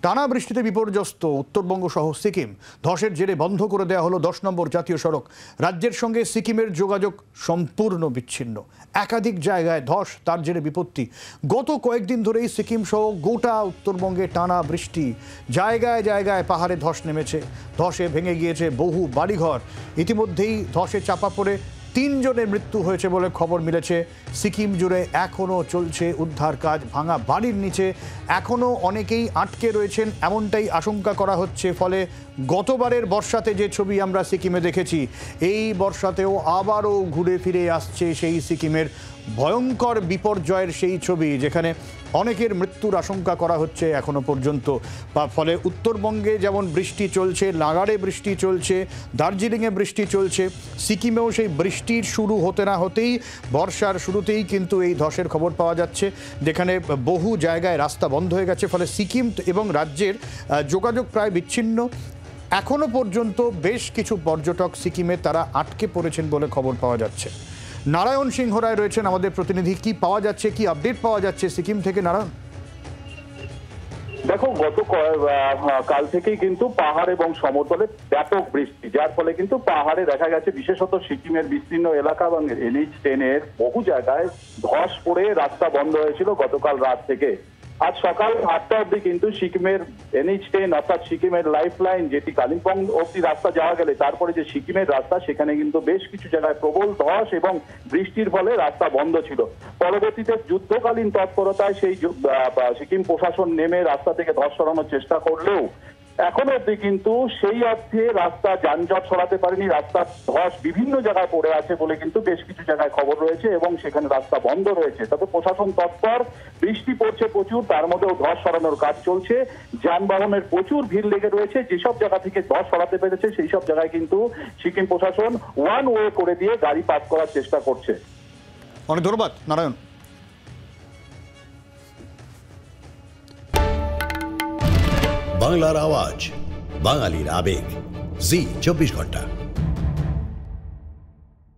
টানা বৃষ্টিতে বিপর্যস্ত উত্তরবঙ্গ সহ সিকিম। ধসের জেরে বন্ধ করে দেওয়া হলো 10 নম্বর জাতীয় সড়ক। রাজ্যের সঙ্গে সিকিমের যোগাযোগ সম্পূর্ণ বিচ্ছিন্ন। একাধিক জায়গায় ধস, তার জেরে বিপত্তি। গত কয়েকদিন ধরেই সিকিম সহ গোটা উত্তরবঙ্গে টানা বৃষ্টি। জায়গায় জায়গায় পাহাড়ে ধস নেমেছে। ধসে ভেঙে গিয়েছে বহু বাড়িঘর। ইতিমধ্যেই ধসে চাপা পড়ে 3 জনের মৃত্যু হয়েছে বলে খবর মিলেছে। সিকিম জুড়ে এখনও চলছে উদ্ধার কাজ। ভাঙা বাড়ির নিচে এখনও অনেকেই আটকে রয়েছেন, এমনটাই আশঙ্কা করা হচ্ছে। ফলে গতবারের বর্ষাতে যে ছবি আমরা সিকিমে দেখেছি, এই বর্ষাতেও আবারও ঘুরে ফিরে আসছে সেই সিকিমের ভয়ঙ্কর বিপর্যয়ের সেই ছবি, যেখানে অনেকের মৃত্যুর আশঙ্কা করা হচ্ছে এখনো পর্যন্ত। ফলে উত্তরবঙ্গে যেমন বৃষ্টি চলছে, লাগাড়ে বৃষ্টি চলছে, দার্জিলিংয়ে বৃষ্টি চলছে, সিকিমেও সেই বৃষ্টির শুরু হতে না হতেই বর্ষার শুরুতেই কিন্তু এই ধসের খবর পাওয়া যাচ্ছে, যেখানে বহু জায়গায় রাস্তা বন্ধ হয়ে গেছে। ফলে সিকিম এবং রাজ্যের যোগাযোগ প্রায় বিচ্ছিন্ন। এখনো পর্যন্ত বেশ কিছু পর্যটক সিকিমে তারা আটকে পড়েছেন বলে খবর পাওয়া যাচ্ছে। নারায়ণ সিংহ রায় রয়েছেন আমাদের প্রতিনিধি। কি পাওয়া যাচ্ছে, কি আপডেট পাওয়া যাচ্ছে সিকিম থেকে নারায়ণ? দেখো, কাল থেকেই কিন্তু পাহাড় এবং সমতলে ব্যাপক বৃষ্টি, যার ফলে কিন্তু পাহাড়ে দেখা গেছে বিশেষত সিকিমের বিস্তীর্ণ এলাকা এবং NH10 এর বহু জায়গায় ধস পড়ে রাস্তা বন্ধ হয়েছিল গতকাল রাত থেকে। আজ সকাল 8টা অব্দি কিন্তু সিকিমের NH10 অর্থাৎ সিকিমের লাইফ লাইন, যেটি কালিম্পং অব্দি রাস্তা যাওয়া গেলে তারপরে যে সিকিমের রাস্তা, সেখানে কিন্তু বেশ কিছু জায়গায় প্রবল ধস এবং বৃষ্টির ফলে রাস্তা বন্ধ ছিল। পরবর্তীতে যুদ্ধকালীন তৎপরতায় সেই সিকিম প্রশাসন নেমে রাস্তা থেকে ধস সরানোর চেষ্টা করলেও এখনো অব্দি কিন্তু সেই অর্থে রাস্তা যানজট সরাতে পারেনি। রাস্তার ধস বিভিন্ন জায়গায় পড়ে আছে বলে কিন্তু বেশ কিছু জায়গায় খবর রয়েছে এবং সেখানে রাস্তা বন্ধ রয়েছে। তবে প্রশাসন তৎপর, বৃষ্টি পড়ছে প্রচুর, তার মধ্যেও ধস সরানোর কাজ চলছে। যানবাহনের প্রচুর ভিড় লেগে রয়েছে। যেসব জায়গা থেকে ধস সরাতে পেরেছে সেই সব জায়গায় কিন্তু সিকিম প্রশাসন ওয়ান ওয়ে করে দিয়ে গাড়ি পাস করার চেষ্টা করছে। অনেক ধন্যবাদ নারায়ণ। বাংলার আওয়াজ, বাঙালির আবেগ, জি 24 ঘন্টা।